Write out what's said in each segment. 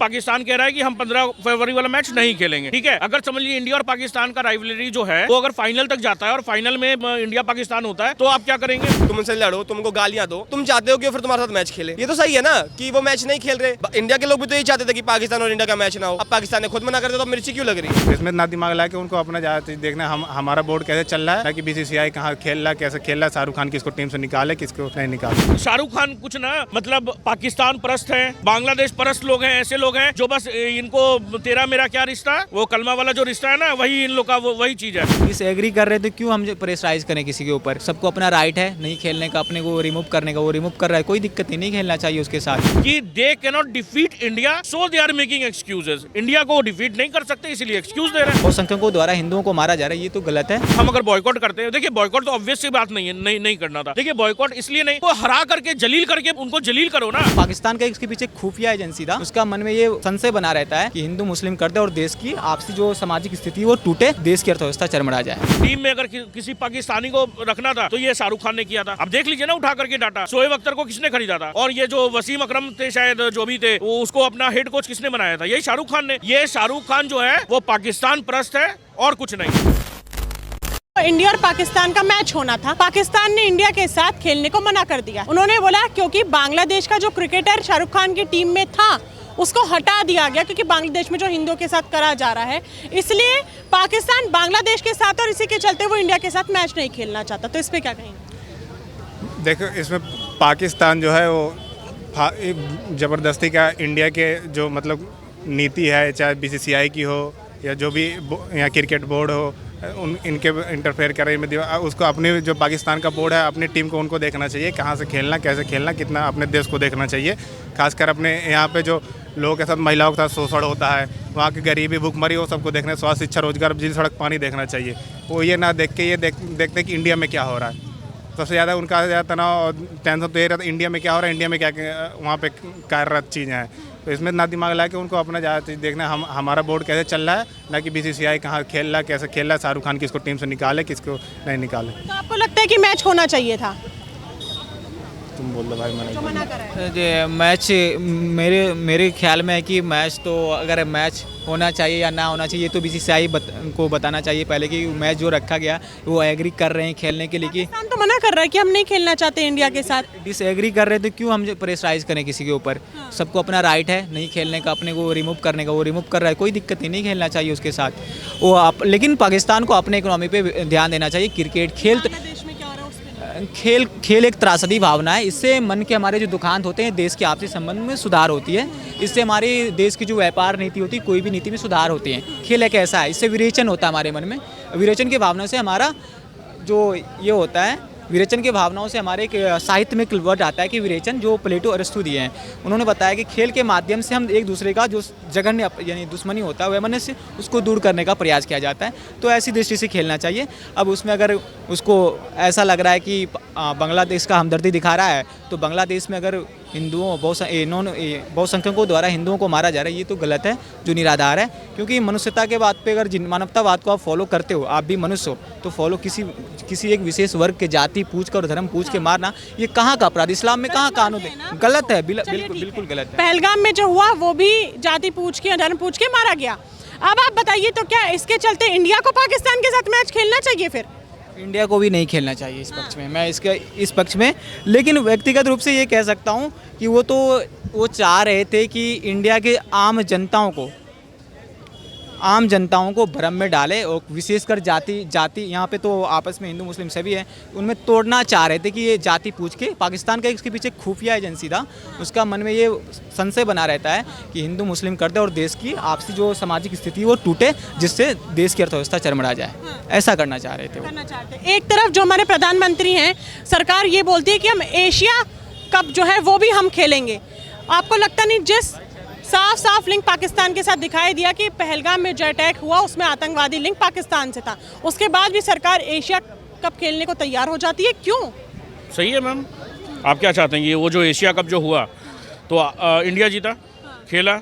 पाकिस्तान कह रहा है कि हम 15 फरवरी वाला मैच नहीं खेलेंगे। ठीक है, अगर समझ लीजिए इंडिया और पाकिस्तान का राइवलरी जो है वो अगर फाइनल तक जाता है और फाइनल में इंडिया पाकिस्तान होता है तो आप क्या करेंगे? तुम उनसे लड़ो, तुमको गालियां दो, तुम चाहते हो कि फिर तुम्हारे साथ मैच खेले। ये तो सही है ना कि वो मैच नहीं खेल रहे। इंडिया के लोग भी तो यही चाहते थे कि पाकिस्तान और इंडिया का मैच ना हो। अब पाकिस्तान ने खुद मना कर दिया तो मिर्ची क्यों लग रही है? इसमें ना दिमाग ला के उनको अपना ज्यादा चीज देखना हमारा बोर्ड कैसे चल रहा है कि बीसीसीआई कहाँ खेल रहा है, कैसे खेल रहा है, शाहरुख खान किसको टीम से निकाले, किसको नहीं निकाले। शाहरुख खान कुछ ना मतलब पाकिस्तान परस्त है, बांग्लादेश परस्त लोग हैं, ऐसे लोग हैं जो बस इनको तेरा मेरा क्या रिश्ता, वो कलमा वाला जो रिश्ता है ना, वही इन लोग का वही चीज है। इस एग्री कर रहे थे, क्यों हम प्रेशराइज करें किसी के ऊपर? सबको अपना राइट है नहीं खेलने का, अपने को रिमूव करने का, वो रिमूव कर रहा है, कोई दिक्कत नहीं खेलना चाहिए उसके साथ। कि they can not defeat India so they are making excuses. India को डिफीट नहीं कर सकते इसलिए एक्सक्यूज दे रहे हैं। बहुसंख्यकों द्वारा हिंदुओं को मारा जा रहा है, ये तो गलत है। हम अगर बॉयकॉट करते हैं, देखिए बॉयकॉट तो ऑब्वियस सी बात नहीं है, नहीं करना था। देखिए बॉयकॉट इसलिए नहीं, वो हरा करके जलील करके उनको जलील करो ना। पाकिस्तान का इसके पीछे खुफिया एजेंसी था, उसका मन में ये संशय बना रहता है कि हिंदू मुस्लिम कर दे और देश की आपसी जो सामाजिक स्थिति वो टूटे, देश की अर्थव्यवस्था चरमरा जाए। टीम में अगर किसी पाकिस्तानी को रखना था तो ये शाहरुख खान ने किया था। अब देख लीजिए ना, उठा करके डाटा। शोएब अख्तर को किसने खरीदा था? और ये जो वसीम अकरम थे शायद, जो भी थे, वो उसको अपना हेड कोच किसने बनाया था? यही शाहरुख खान ने। ये शाहरुख खान जो है वो पाकिस्तान परस्त है और कुछ नहीं। इंडिया और पाकिस्तान का मैच होना था, पाकिस्तान ने इंडिया के साथ खेलने को मना कर दिया। उन्होंने बोला क्योंकि बांग्लादेश का जो क्रिकेटर शाहरुख खान की टीम में था उसको हटा दिया गया, क्योंकि बांग्लादेश में जो हिंदुओं के साथ करा जा रहा है, इसलिए पाकिस्तान बांग्लादेश के साथ और इसी के चलते वो इंडिया के साथ मैच नहीं खेलना चाहता। तो इस पे क्या कहेंगे? देखो, इसमें पाकिस्तान जो है वो ज़बरदस्ती का इंडिया के जो मतलब नीति है, चाहे बीसीसीआई की हो या जो भी यहाँ क्रिकेट बोर्ड हो, इनके इंटरफेयर कर रही है। उसको अपनी जो पाकिस्तान का बोर्ड है, अपनी टीम को उनको देखना चाहिए, कहाँ से खेलना, कैसे खेलना, कितना अपने देश को देखना चाहिए। खासकर अपने यहाँ पे जो लोगों के साथ, महिलाओं के साथ शोषण होता है, वहाँ की गरीबी, भूखमरी, वो सबको देखना, स्वास्थ्य, शिक्षा, रोजगार, बिजली, सड़क, पानी देखना चाहिए। वो ये ना देख के ये देखते कि इंडिया में क्या हो रहा है। सबसे ज़्यादा उनका ज़्यादा तनाव और टेंशन तो ये रहता है इंडिया में क्या हो रहा है, इंडिया में क्या वहाँ पे कार्यरत चीज़ें हैं। तो इसमें ना दिमाग ला के उनको अपना ज़्यादा चीज़ देखना हमारा बोर्ड कैसे चल रहा है, ना कि बीसीसीआई कहाँ खेल रहा है, कैसे खेल रहा है, शाहरुख खान किसको टीम से निकाले, किसको नहीं निकाले। तो आपको लगता है कि मैच होना चाहिए था? तुम बोल दो भाई, मना कर रहा है। ये मैच मेरे ख्याल में है कि मैच तो अगर मैच होना चाहिए या ना होना चाहिए, ये तो बीसीसीआई को बताना चाहिए पहले कि मैच जो रखा गया वो एग्री कर रहे हैं खेलने के लिए। कि पाकिस्तान तो मना कर रहा है कि हम नहीं खेलना चाहते इंडिया के साथ। डिसएग्री कर रहे थे, क्यों हम प्रेशराइज करें किसी के ऊपर? सबको अपना राइट है नहीं खेलने का, अपने को रिमूव करने का, वो रिमूव कर रहा है, कोई दिक्कत नहीं खेलना चाहिए उसके साथ वो लेकिन पाकिस्तान को अपने इकोनॉमी पे ध्यान देना चाहिए। क्रिकेट खेल एक त्रासदी भावना है, इससे मन के हमारे जो दुखांत होते हैं, देश के आपसी संबंध में सुधार होती है, इससे हमारे देश की जो व्यापार नीति होती है, कोई भी नीति में सुधार होती है। खेल एक ऐसा है, इससे विरेचन होता है हमारे मन में, विरेचन की भावना से हमारा जो ये होता है, विरेचन की भावनाओं से हमारे एक साहित्य में एक वर्ड आता है कि विरेचन, जो प्लेटो अरिस्टो दिए हैं। उन्होंने बताया कि खेल के माध्यम से हम एक दूसरे का जो जघन्य यानी दुश्मनी होता है, वैमनस्य से उसको दूर करने का प्रयास किया जाता है। तो ऐसी दृष्टि से खेलना चाहिए। अब उसमें अगर उसको ऐसा लग रहा है कि बांग्लादेश का हमदर्दी दिखा रहा है, तो बांग्लादेश में अगर हिंदुओं बहुसंख्यकों द्वारा हिंदुओं को मारा जा रहा है, ये तो गलत है, जो निराधार है। क्योंकि मनुष्यता के बात पे अगर मानवतावाद को आप फॉलो करते हो, आप भी मनुष्य हो, तो फॉलो किसी एक विशेष वर्ग के जाति पूछ कर, धर्म पूछ के मारना, ये कहाँ का अपराध? इस्लाम में कहाँ कानून है? गलत है, बिल्कुल गलत है। पहलगाम में जो हुआ वो भी जाति पूछ के, धर्म पूछ के मारा गया। अब आप बताइए, तो क्या इसके चलते इंडिया को पाकिस्तान के साथ मैच खेलना चाहिए? फिर इंडिया को भी नहीं खेलना चाहिए इस पक्ष में, मैं इस पक्ष में। लेकिन व्यक्तिगत रूप से ये कह सकता हूँ कि वो चाह रहे थे कि इंडिया के आम जनताओं को भ्रम में डाले, और विशेषकर जाति यहाँ पे तो आपस में हिंदू मुस्लिम सभी हैं, उनमें तोड़ना चाह रहे थे कि ये जाति पूछ के। पाकिस्तान का इसके पीछे खुफिया एजेंसी था, उसका मन में ये संशय बना रहता है कि हिंदू मुस्लिम कर दे और देश की आपसी जो सामाजिक स्थिति वो टूटे, जिससे देश की अर्थव्यवस्था चरमरा जाए। ऐसा करना चाह रहे थे वो। एक तरफ जो हमारे प्रधानमंत्री हैं, सरकार ये बोलती है कि हम एशिया कप जो है वो भी हम खेलेंगे। आपको लगता नहीं, जिस साफ लिंक पाकिस्तान के साथ दिखाई दिया कि पहलगाम में जो अटैक हुआ उसमें आतंकवादी लिंक पाकिस्तान से था, उसके बाद भी सरकार एशिया कप खेलने को तैयार हो जाती है, क्यों? सही है मैम, आप क्या चाहते हैं? ये वो जो एशिया कप जो हुआ तो इंडिया जीता, खेला,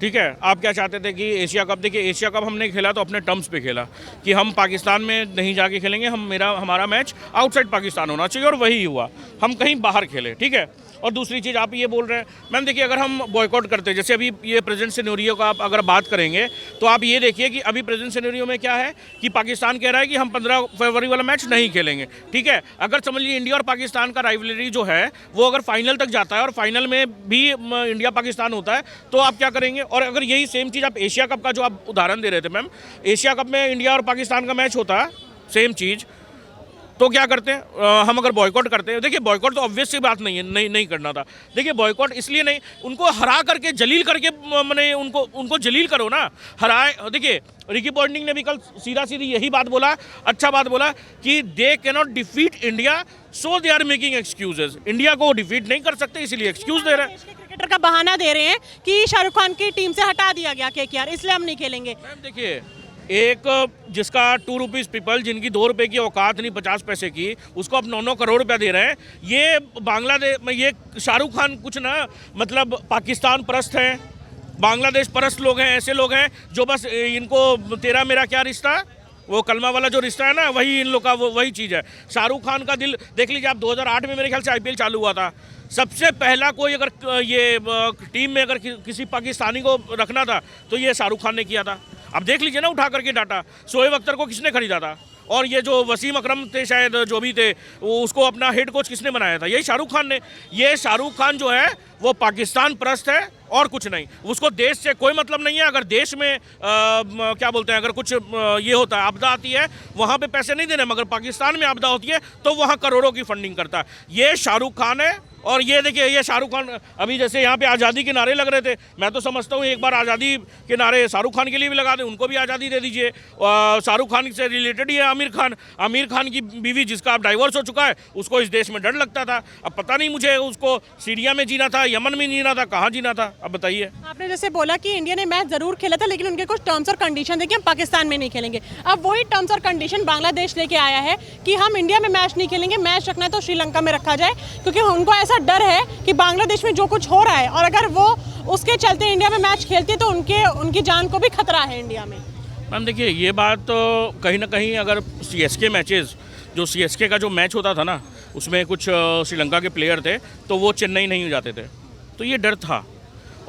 ठीक है। आप क्या चाहते थे कि एशिया कप, देखिए एशिया कप हमने खेला तो अपने टर्म्स पे खेला कि हम पाकिस्तान में नहीं जाके खेलेंगे, हमारा मैच आउटसाइड पाकिस्तान होना चाहिए, और वही हुआ, हम कहीं बाहर खेले, ठीक है। और दूसरी चीज़ आप ये बोल रहे हैं मैम, देखिए अगर हम बॉयकॉट करते हैं, जैसे अभी ये प्रेजेंट सिनेरियो का आप अगर बात करेंगे तो आप ये देखिए कि अभी प्रेजेंट सिनेरियो में क्या है कि पाकिस्तान कह रहा है कि हम 15 फरवरी वाला मैच नहीं खेलेंगे। ठीक है, अगर समझ लीजिए इंडिया और पाकिस्तान का राइवलरी जो है वो अगर फाइनल तक जाता है और फाइनल में भी इंडिया पाकिस्तान होता है तो आप क्या करेंगे? और अगर यही सेम चीज़ आप एशिया कप का जो आप उदाहरण दे रहे थे मैम, एशिया कप में इंडिया और पाकिस्तान का मैच होता है सेम चीज़, तो क्या करते हैं हम अगर बॉयकॉट करते हैं? देखिए बॉयकॉट तो ऑब्वियस सी बात नहीं है, नहीं करना था। देखिए बॉयकॉट इसलिए नहीं, उनको हरा करके जलील करके मैंने उनको जलील करो ना, हराए। देखिए रिकी पॉन्टिंग ने भी कल सीधा सीधी यही बात बोला, अच्छा बात बोला कि they can not defeat India so they are making excuses. India को डिफीट नहीं कर सकते इसीलिए एक्सक्यूज दे रहे हैं। क्रिकेटर का बहाना दे रहे हैं कि शाहरुख खान की टीम से हटा दिया गया केकेआर, इसलिए हम नहीं खेलेंगे। मैम देखिए, एक जिसका 2 रुपीज़ पीपल, जिनकी 2 रुपये की औकात नहीं 50 पैसे की, उसको अब 9-9 करोड़ रुपया दे रहे हैं। ये बांग्लादेश में ये शाहरुख खान कुछ ना मतलब पाकिस्तान परस्त हैं, बांग्लादेश परस्त लोग हैं, ऐसे लोग हैं जो बस इनको तेरा मेरा क्या रिश्ता, वो कलमा वाला जो रिश्ता है ना, वही इन लोग का वही चीज़ है। शाहरुख खान का दिल देख लीजिए आप, 2008 में मेरे ख्याल से IPL चालू हुआ था, सबसे पहला कोई अगर ये टीम में अगर किसी पाकिस्तानी को रखना था तो ये शाहरुख खान ने किया था। अब देख लीजिए ना उठा करके डाटा, शोएब अख्तर को किसने खरीदा था, और ये जो वसीम अकरम थे शायद जो भी थे, वो उसको अपना हेड कोच किसने बनाया था? यही शाहरुख खान ने। ये शाहरुख खान जो है वो पाकिस्तान परस्त है और कुछ नहीं, उसको देश से कोई मतलब नहीं है। अगर देश में क्या बोलते हैं, अगर कुछ ये होता है, आपदा आती है, वहाँ पे पैसे नहीं देने, मगर पाकिस्तान में आपदा होती है तो वहाँ करोड़ों की फंडिंग करता है। ये शाहरुख खान है। और ये देखिए, ये शाहरुख खान अभी जैसे यहाँ पे आज़ादी के नारे लग रहे थे, मैं तो समझता हूँ एक बार आज़ादी के नारे शाहरुख खान के लिए भी लगा दें, उनको भी आज़ादी दे दीजिए। शाहरुख खान से रिलेटेड ही है आमिर खान की बीवी जिसका अब डाइवोर्स हो चुका है, उसको इस देश में डर लगता था। अब पता नहीं मुझे उसको सीरिया में जीना था, यमन में जीना था, कहाँ जीना था, अब बताइए। आपने जैसे बोला कि इंडिया ने मैच जरूर खेला था लेकिन उनके कुछ टर्म्स और कंडीशन थे कि हम पाकिस्तान में नहीं खेलेंगे। अब वही टर्म्स और कंडीशन बांग्लादेश लेके आया है कि हम इंडिया में मैच नहीं खेलेंगे, मैच रखना है तो श्रीलंका में रखा जाए, क्योंकि उनको ऐसा डर है कि बांग्लादेश में जो कुछ हो रहा है और अगर वो उसके चलते इंडिया में मैच खेलती है तो उनकी जान को भी खतरा है इंडिया में। मैम देखिए, ये बात तो कहीं ना कहीं अगर CSK मैचेस, जो CSK का जो मैच होता था ना, उसमें कुछ श्रीलंका के प्लेयर थे तो वो चेन्नई नहीं जाते थे, तो ये डर था।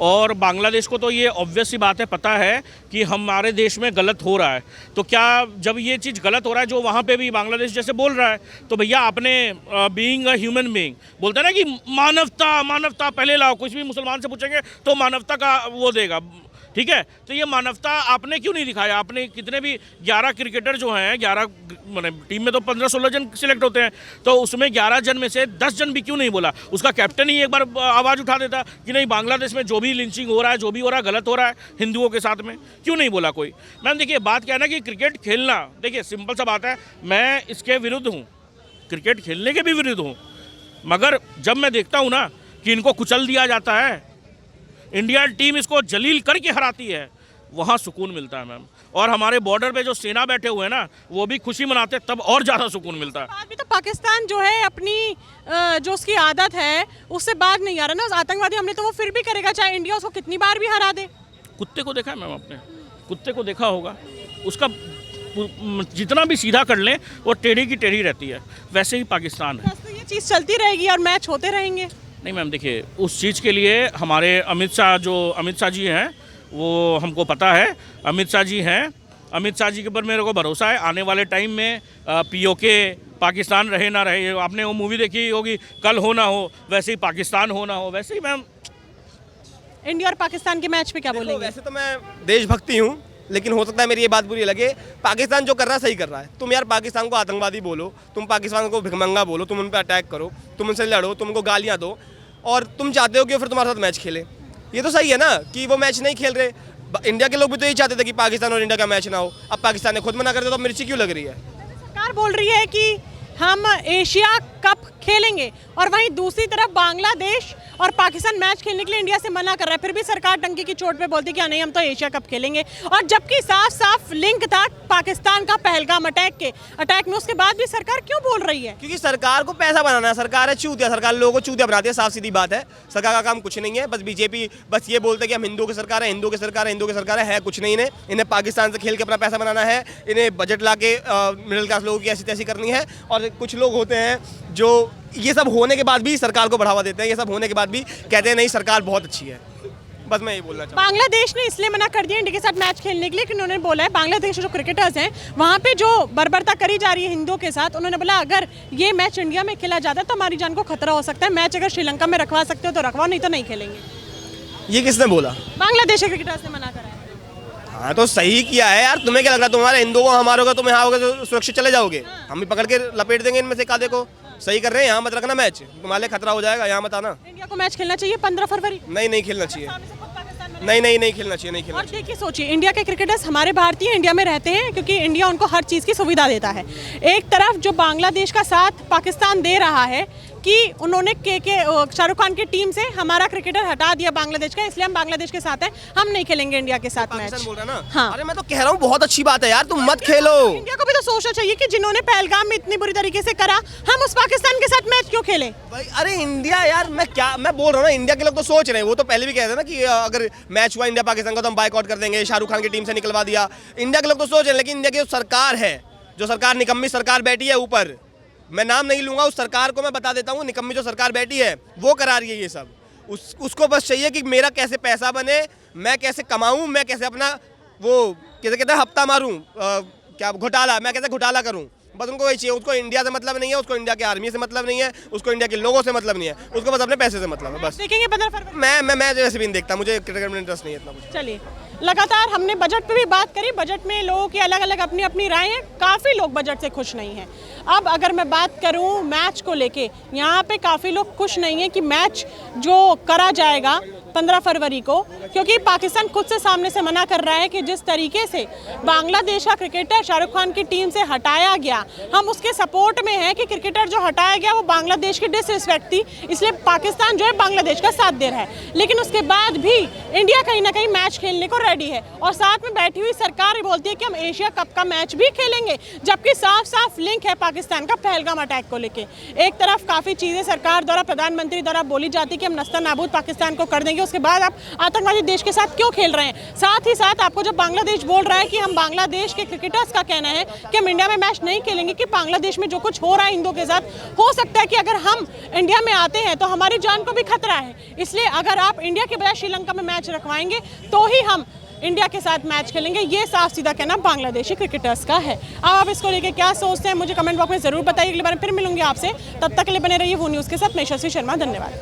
और बांग्लादेश को तो ये ऑब्वियस सी बात है, पता है कि हमारे देश में गलत हो रहा है, तो क्या जब ये चीज़ गलत हो रहा है जो वहाँ पे भी बांग्लादेश जैसे बोल रहा है, तो भैया आपने बीइंग अ ह्यूमन बीइंग बोलते हैं ना कि मानवता पहले लाओ, कुछ भी मुसलमान से पूछेंगे तो मानवता का वो देगा, ठीक है। तो ये मानवता आपने क्यों नहीं दिखाया? आपने कितने भी 11 क्रिकेटर जो हैं, 11 मैंने टीम में तो 15-16 जन सिलेक्ट होते हैं, तो उसमें 11 जन में से 10 जन भी क्यों नहीं बोला? उसका कैप्टन ही एक बार आवाज़ उठा देता कि नहीं, बांग्लादेश में जो भी लिंचिंग हो रहा है, जो भी हो रहा है, गलत हो रहा है हिंदुओं के साथ में, क्यों नहीं बोला कोई? मैम देखिए, बात क्या है ना कि क्रिकेट खेलना, देखिए सिंपल सा बात है, मैं इसके विरुद्ध हूँ, क्रिकेट खेलने के भी विरुद्ध हूँ, मगर जब मैं देखता हूँ ना कि इनको कुचल दिया जाता है, इंडिया टीम इसको जलील करके हराती है, वहाँ सुकून मिलता है मैम। और हमारे बॉर्डर पे जो सेना बैठे हुए हैं ना, वो भी खुशी मनाते हैं, तब और ज़्यादा सुकून मिलता है। अभी तो पाकिस्तान जो है अपनी जो उसकी आदत है उससे बाज नहीं आ रहा ना, उस आतंकवादी हमले तो वो फिर भी करेगा, चाहे इंडिया उसको कितनी बार भी हरा दे। कुत्ते को देखा है मैम, आपने कुत्ते को देखा होगा, उसका जितना भी सीधा कर लें वो टेढ़ी की टेढ़ी रहती है, वैसे ही पाकिस्तान है। तो ये चीज़ चलती रहेगी और मैच होते रहेंगे। नहीं मैम देखिए, उस चीज़ के लिए हमारे अमित शाह जी हैं, वो हमको पता है, अमित शाह जी हैं, अमित शाह जी के ऊपर मेरे को भरोसा है। आने वाले टाइम में POK पाकिस्तान रहे ना रहे, आपने वो मूवी देखी होगी कल हो ना हो, वैसे ही पाकिस्तान हो ना हो, वैसे ही मैम। इंडिया और पाकिस्तान के मैच पे क्या बोलेंगे? वैसे तो मैं देशभक्ति हूँ, लेकिन हो सकता है मेरी ये बात बुरी लगे। पाकिस्तान जो कर रहा है सही कर रहा है। तुम यार पाकिस्तान को आतंकवादी बोलो, तुम पाकिस्तान को भिखमंगा बोलो, तुम उन पर अटैक करो, तुम उनसे लड़ो, तुम उनको गालियाँ दो, और तुम चाहते हो कि फिर तुम्हारे साथ मैच खेले। ये तो सही है ना कि वो मैच नहीं खेल रहे। इंडिया के लोग भी तो यही चाहते थे कि पाकिस्तान और इंडिया का मैच ना हो। अब पाकिस्तान ने खुद मना कर दिया, तो मिर्ची क्यों लग रही है? सरकार बोल रही है कि हम एशिया कप खेलेंगे और वहीं दूसरी तरफ बांग्लादेश और पाकिस्तान मैच खेलने के लिए इंडिया से मना कर रहा है, फिर भी सरकार टंकी की चोट पे बोलती है कि नहीं हम तो एशिया कप खेलेंगे। और जबकि साफ साफ लिंक था पाकिस्तान का पहलगाम अटैक में, उसके बाद भी सरकार क्यों बोल रही है? क्योंकि सरकार को पैसा बनाना है। सरकार है चूतिया, सरकार लोगों को चूतिया बनाती है, साफ सीधी बात है। सरकार का काम कुछ नहीं है, बस बीजेपी बस ये बोलते हैं कि हम हिंदुओं की सरकार है, हिंदुओं की सरकार है, हिंदुओं की सरकार है कुछ नहीं। इन्हें पाकिस्तान से खेल के अपना पैसा बनाना है, इन्हें बजट ला के मिडिल क्लास लोगों की ऐसी तैसी करनी है। और कुछ लोग होते हैं जो ये सब होने के बाद भी सरकार को बढ़ावा देते हैं, ये सब होने के बाद भी कहते हैं नहीं सरकार बहुत अच्छी है। बस मैं यही बोलना चाहूँ। बांग्लादेश ने इसलिए मना कर दिया इंडिया के साथ मैच खेलने के लिए कि उन्होंने बोला है बांग्लादेश के जो क्रिकेटर्स हैं वहाँ पे जो बर्बरता करी जा रही है हिंदुओं के साथ, उन्होंने बोला अगर ये मैच इंडिया में खेला जाता है तो हमारी जान को खतरा हो सकता है। मैच अगर श्रीलंका में रखवा सकते हो तो रखवाओ, नहीं तो नहीं खेलेंगे। ये किसने बोला? बांग्लादेश के क्रिकेटर्स ने मना करा है। हाँ तो सही किया है यार। तुम्हें क्या लग रहा है तुम्हारे हिंदुओं को हमारे होगा, तुम यहाँ होगे तो सुरक्षित चले जाओगे? हम भी पकड़ के लपेट देंगे इनमें से एक आधे को। सही कर रहे हैं, यहाँ मत रखना मैच, तुम्हारे लिए खतरा हो जाएगा, यहाँ मत आना। इंडिया को मैच खेलना चाहिए 15 फरवरी। नहीं खेलना चाहिए, नहीं खेलना चाहिए, नहीं खेलना और देखिए सोचिए, इंडिया के क्रिकेटर्स हमारे भारतीय इंडिया में रहते हैं क्योंकि इंडिया उनको हर चीज़ की सुविधा देता है। एक तरफ जो बांग्लादेश का साथ पाकिस्तान दे रहा है कि उन्होंने शाहरुख खान की टीम से हमारा क्रिकेटर हटा दिया बांग्लादेश का, इसलिए हम बांग्लादेश के साथ हैं, हम नहीं खेलेंगे इंडिया के साथ मैच। बोल रहा ना? हाँ। अरे मैं तो कह रहा हूँ बहुत अच्छी बात है यार, तुम मत खेलो। इंडिया को भी तो सोचना चाहिए कि जिन्होंने पहलगाम में इतनी बुरी तरीके से करा, हम उस पाकिस्तान के साथ मैच क्यों खेलें? भाई अरे इंडिया यार, मैं बोल रहा हूँ ना, इंडिया के लोग तो सोच रहे हैं, वो तो पहले भी कहते थे ना कि अगर मैच हुआ इंडिया पाकिस्तान का तो हम बाइकआउट कर देंगे, शाहरुख खान की टीम से निकलवा दिया। इंडिया के लोग तो सोच रहे हैं, लेकिन इंडिया की जो सरकार है, जो सरकार निकम्मी सरकार बैठी है ऊपर, मैं नाम नहीं लूंगा, उस सरकार को मैं बता देता हूँ, निकम्मी जो सरकार बैठी है वो करा रही है ये सब। उसको बस चाहिए कि मेरा कैसे पैसा बने, मैं कैसे कमाऊँ, मैं कैसे अपना वो कैसे कहते हैं हफ्ता मारूँ, क्या घोटाला, मैं कैसे घोटाला करूँ, बस उनको वही चाहिए। उसको इंडिया से मतलब नहीं है, उसको इंडिया के आर्मी से मतलब नहीं है, उसको इंडिया के लोगों से मतलब नहीं है, उसको बस अपने पैसे से मतलब है। बस देखेंगे 15 फरवरी। मैं वैसे भी नहीं देखता, मुझे क्रिकेट में इंटरेस्ट नहीं है इतना कुछ। चलिए, लगातार हमने बजट पे भी बात करी। बजट में लोगों की अलग अलग अपनी अपनी राय है, काफ़ी लोग बजट से खुश नहीं हैं। अब अगर मैं बात करूं मैच को लेके, यहाँ पे काफ़ी लोग खुश नहीं है कि मैच जो करा जाएगा 15 फरवरी को, क्योंकि पाकिस्तान खुद से सामने से मना कर रहा है कि जिस तरीके से बांग्लादेश का क्रिकेटर शाहरुख खान की टीम से हटाया गया, हम उसके सपोर्ट में हैं कि क्रिकेटर जो हटाया गया वो बांग्लादेश की डिसरिस्पेक्ट थी, इसलिए पाकिस्तान जो है बांग्लादेश का साथ दे रहा है। लेकिन उसके बाद भी इंडिया कहीं ना कहीं मैच खेलने को रेडी है और साथ में बैठी हुई सरकार बोलती है कि हम एशिया कप का मैच भी खेलेंगे, जबकि साफ साफ लिंक है पाकिस्तान का पहलगाम अटैक को लेके। एक तरफ काफ़ी चीज़ें सरकार द्वारा, प्रधानमंत्री द्वारा बोली जाती है कि हम नस्ता नाबूद पाकिस्तान को कर देंगे, उसके बाद आप आतंकवादी देश के साथ क्यों खेल रहे हैं? साथ ही साथ आपको जब बांग्लादेश बोल रहा है कि हम बांग्लादेश के क्रिकेटर्स का कहना है कि हम इंडिया में मैच नहीं खेलेंगे, कि बांग्लादेश में जो कुछ हो रहा है हिंदुओं के साथ, हो सकता है कि अगर हम इंडिया में आते हैं तो हमारी जान को भी खतरा है। इसलिए अगर आप इंडिया के बजाय श्रीलंका में मैच रखवाएंगे तो ही हम इंडिया के साथ मैच खेलेंगे, ये साफ सीधा कहना बांग्लादेशी क्रिकेटर्स का है। अब आप इसको लेके क्या सोचते हैं मुझे कमेंट बॉक्स में जरूर बताइए। अगली बार फिर मिलूंगी आपसे, तब तक के लिए बने रहिए वो न्यूज़ के साथ। मैं यशस्वी शर्मा, धन्यवाद।